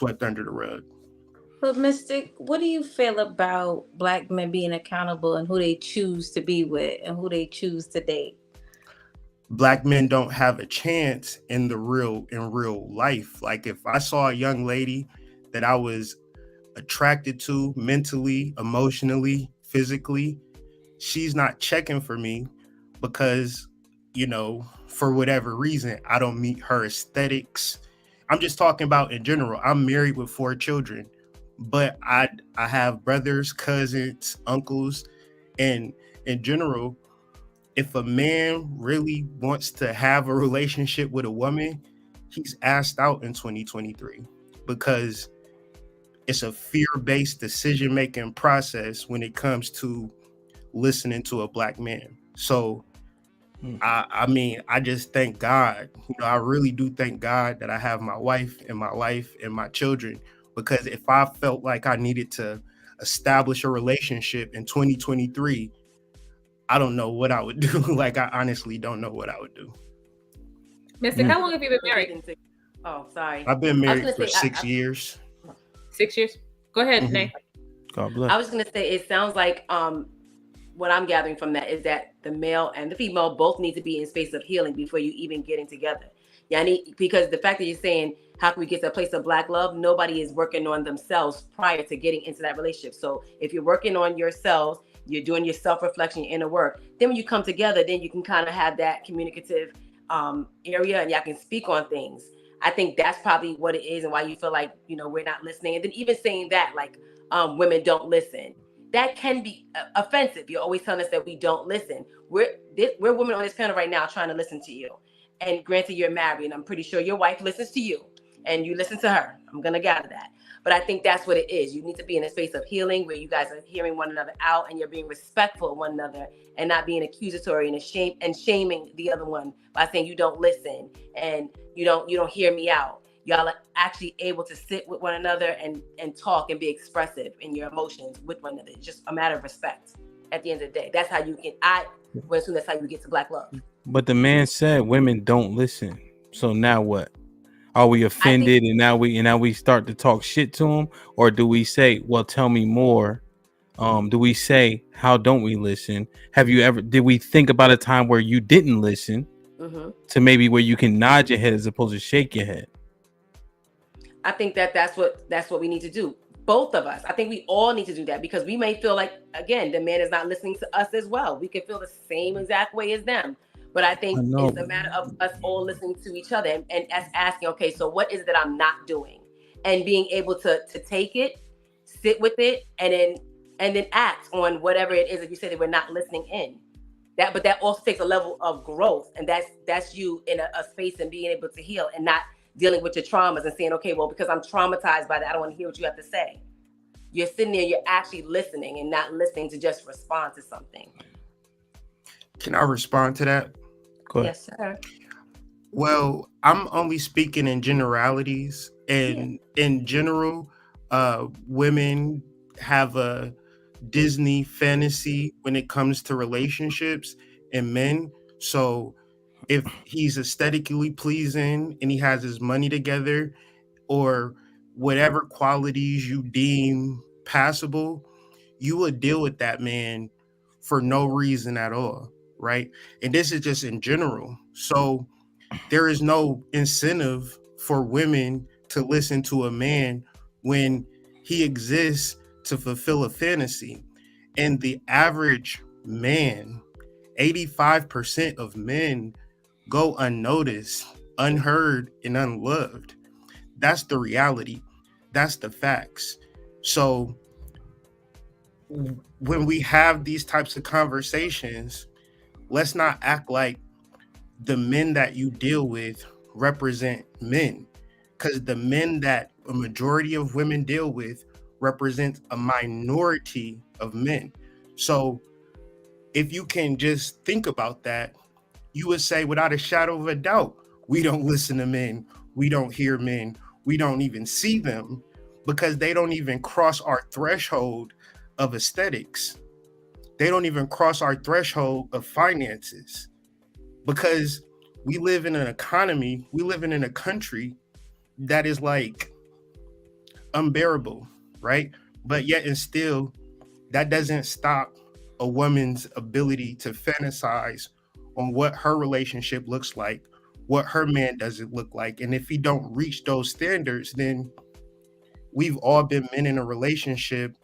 swept under the rug. But Mystic, what do you feel about black men being accountable and who they choose to be with and who they choose to date? Black men don't have a chance in real life. Like if I saw a young lady that I was attracted to mentally, emotionally, physically, she's not checking for me because, for whatever reason, I don't meet her aesthetics. I'm just talking about in general. I'm married with 4 children, but I have brothers, cousins, uncles, and in general, if a man really wants to have a relationship with a woman, he's asked out in 2023 because it's a fear-based decision-making process when it comes to listening to a black man. So I mean, I just thank God. I really do thank God that I have my wife in my life and my children. Because if I felt like I needed to establish a relationship in 2023, I don't know what I would do. Like I honestly don't know what I would do. Mystic, how long have you been married? Oh, sorry. I've been I was married gonna for say 6 years. 6 years. Go ahead, Mhm. Nay. God bless. I was gonna say it sounds like what I'm gathering from that is that the male and the female both need to be in space of healing before you even getting together. Yeah, because the fact that you're saying how can we get to a place of black love, nobody is working on themselves prior to getting into that relationship. So if you're working on yourselves, you're doing your self-reflection, your inner work, then when you come together, then you can kind of have that communicative area and y'all can speak on things. I think that's probably what it is and why you feel like, we're not listening. And then even saying that, like, women don't listen. That can be offensive. You're always telling us that we don't listen. We're women on this panel right now trying to listen to you. And granted, you're married, and I'm pretty sure your wife listens to you, and you listen to her. I'm gonna gather that. But I think that's what it is. You need to be in a space of healing where you guys are hearing one another out, and you're being respectful of one another, and not being accusatory and shaming the other one by saying you don't listen and you don't hear me out. Y'all are actually able to sit with one another and talk and be expressive in your emotions with one another. It's just a matter of respect. At the end of the day, that's how you can. I would assume that's how you get to black love. But the man said women don't listen. So now what? Are we offended and now we start to talk shit to them, or do we say, well, tell me more? Do we say, how don't we listen? Did we think about a time where you didn't listen to maybe where you can nod your head as opposed to shake your head? I think that's what we need to do. Both of us. I think we all need to do that because we may feel like, again, the man is not listening to us as well. We can feel the same exact way as them. But I think it's a matter of us all listening to each other and us asking, okay, so what is it that I'm not doing? And being able to take it, sit with it, and then act on whatever it is that you say that we're not listening in. But that also takes a level of growth. And that's you in a space and being able to heal and not dealing with your traumas and saying, okay, well, because I'm traumatized by that, I don't want to hear what you have to say. You're sitting there, you're actually listening and not listening to just respond to something. Can I respond to that? Go ahead. Yes, sir. Well, I'm only speaking in generalities. And in general, women have a Disney fantasy when it comes to relationships and men. So if he's aesthetically pleasing and he has his money together or whatever qualities you deem passable, you would deal with that man for no reason at all, right? And this is just in general. So there is no incentive for women to listen to a man when he exists to fulfill a fantasy. And the average man, 85% of men go unnoticed, unheard, and unloved. That's the reality. That's the facts. So when we have these types of conversations, let's not act like the men that you deal with represent men, because the men that a majority of women deal with represent a minority of men. So if you can just think about that, you would say without a shadow of a doubt, we don't listen to men, we don't hear men, we don't even see them because they don't even cross our threshold of aesthetics. They don't even cross our threshold of finances because we live in an economy, we live in a country that is like unbearable, right? But yet and still, that doesn't stop a woman's ability to fantasize on what her relationship looks like, what her man doesn't look like. And if he don't reach those standards, then we've all been men in a relationship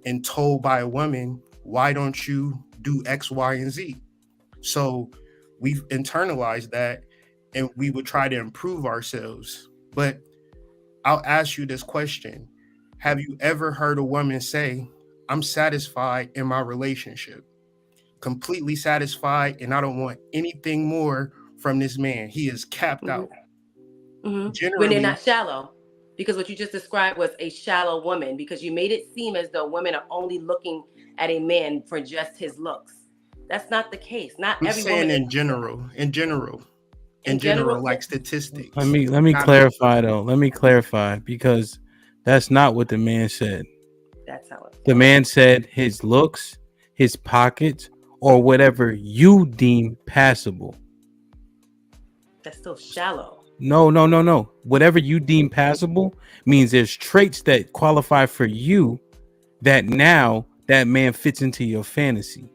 and told by a woman, why don't you do X, Y, and Z? So we've internalized that and we would try to improve ourselves. But I'll ask you this question. Have you ever heard a woman say, I'm satisfied in my relationship, completely satisfied, and I don't want anything more from this man? He is capped out. When Generally, they're not shallow, because what you just described was a shallow woman, because you made it seem as though women are only looking at a man for just his looks. That's not the case. Not I'm every saying woman. in general, like statistics. Let me Not- clarify though. Let me clarify, because that's not what the man said. That's how it. The man said his looks, his pockets, or whatever you deem passable. That's still shallow. No. Whatever you deem passable means there's traits that qualify for you that now that man fits into your fantasy.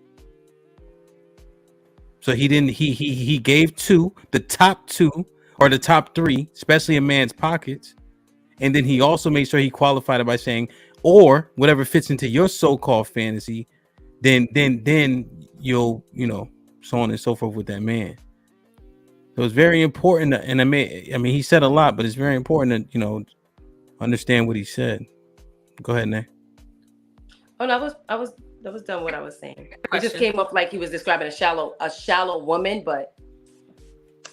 So he didn't. He gave two, the top two or the top three, especially a man's pockets, and then he also made sure he qualified it by saying, or whatever fits into your so-called fantasy, then you'll, so on and so forth with that man. So it's very important, and I mean he said a lot, but it's very important to understand what he said. Go ahead, Nay. Oh no, I was done what I was saying. It just came up like he was describing a shallow woman, but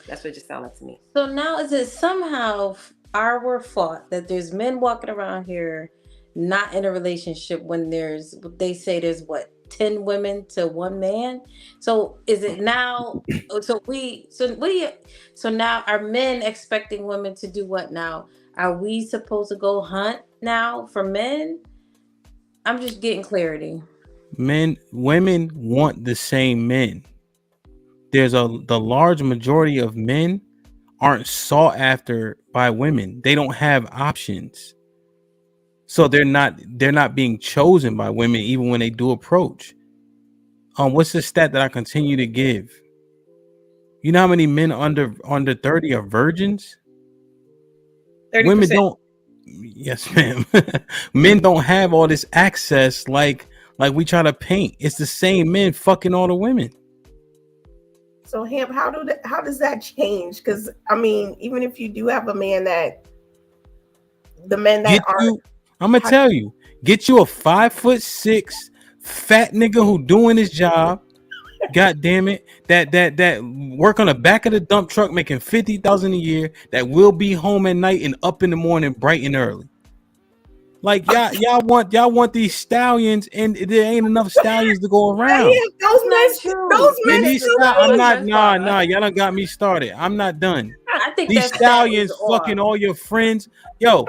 that's what it just sounded like to me. So now is it somehow our fault that there's men walking around here not in a relationship when they say there's 10 women to one man? So is it now? So now are men expecting women to do what now? Are we supposed to go hunt now for men? I'm just getting clarity. Women want the same men. The large majority of men aren't sought after by women. They don't have options. So they're not being chosen by women even when they do approach. What's the stat that I continue to give? You know how many men under 30 are virgins? 30%. Women don't. Yes, ma'am. Men don't have all this access like we try to paint. It's the same men fucking all the women. So Hamp, how does that change? Because I mean, even if you do have a man that the men that I'm gonna tell you, get you a 5'6" fat nigga who doing his job. God damn it, that work on the back of the dump truck making $50,000 a year, that will be home at night and up in the morning bright and early. Like y'all want these stallions, and there ain't enough stallions to go around. Those men. I'm not. Nah. Y'all done got me started. I'm not done. I think these stallions fucking all your friends. Yo,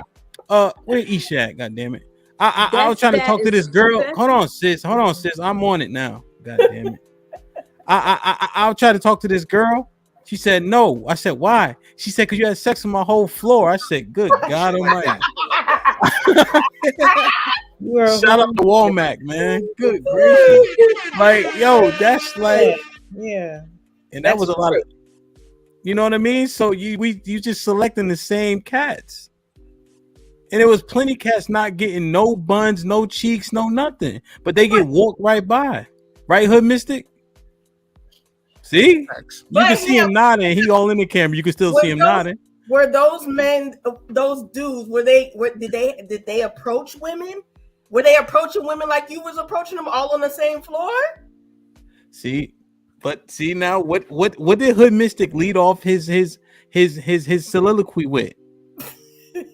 where Isha at? God damn it. I was trying to talk to this girl. Hold on, sis. I'm on it now. God damn it. I'll try to talk to this girl. She said no. I said why? She said because you had sex on my whole floor. I said good God Almighty. Shout out to Walmart, man. Good gracious. Like yo, that's like yeah. And that was a lot of, you know what I mean? So you just selecting the same cats. And it was plenty cats not getting no buns, no cheeks, no nothing. But they get walked right by. Right, Hood Mystic? See? You can see him nodding. He all in the camera. You can still see him nodding. Were those men, those dudes, did they approach women? Were they approaching women like you was approaching them all on the same floor? See now what did Hood Mystic lead off his soliloquy with?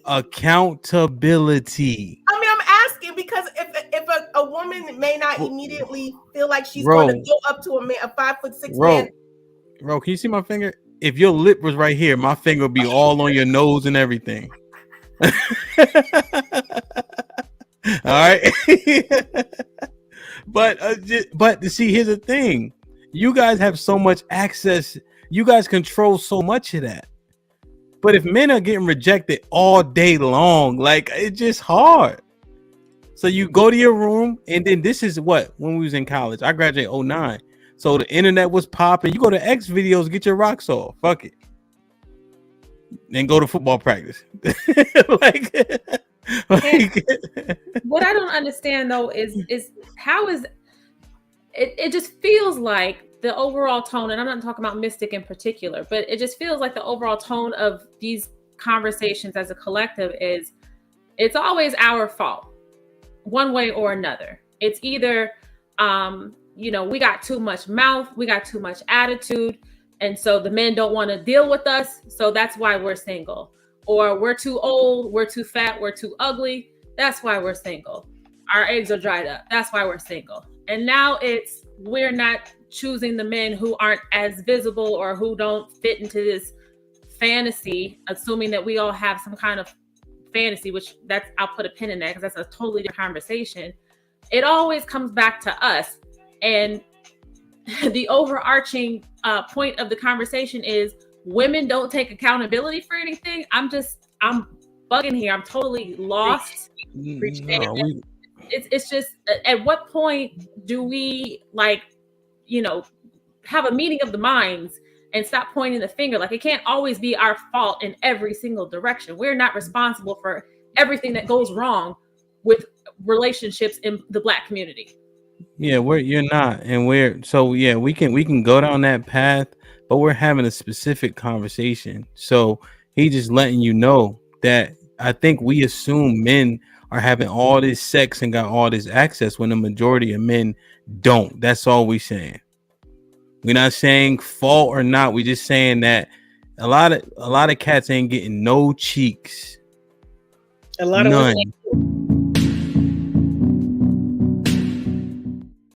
Accountability. I mean, I'm asking because if a woman may not immediately feel like she's going to go up to a 5'6" man. Bro, can you see my finger? If your lip was right here, my finger would be all on your nose and everything. All right. But see, here's the thing. You guys have so much access. You guys control so much of that. But if men are getting rejected all day long, like it's just hard. So you go to your room, and then this is what, when we was in college, I graduated 09. So the internet was popping. You go to X videos, get your rocks off. Fuck it. Then go to football practice. like what I don't understand though is how is it just feels like the overall tone, and I'm not talking about Mystic in particular, but it just feels like the overall tone of these conversations as a collective is it's always our fault one way or another. It's either we got too much mouth, we got too much attitude, and so the men don't want to deal with us, so that's why we're single. Or we're too old, we're too fat, we're too ugly, that's why we're single. Our eggs are dried up, that's why we're single. And now it's we're not choosing the men who aren't as visible or who don't fit into this fantasy, assuming that we all have some kind of fantasy, which that's, I'll put a pin in that because that's a totally different conversation. It always comes back to us. And the overarching point of the conversation is women don't take accountability for anything. I'm bugging here. I'm totally lost. It's just, at what point do we have a meeting of the minds and stop pointing the finger? Like, it can't always be our fault in every single direction. We're not responsible for everything that goes wrong with relationships in the Black community. Yeah, you're not, and we can go down that path, but we're having a specific conversation. So he just letting you know that I think we assume men are having all this sex and got all this access when the majority of men don't. That's all we saying. We're not saying fault or not. We're just saying that a lot of cats ain't getting no cheeks. A lot of women ain't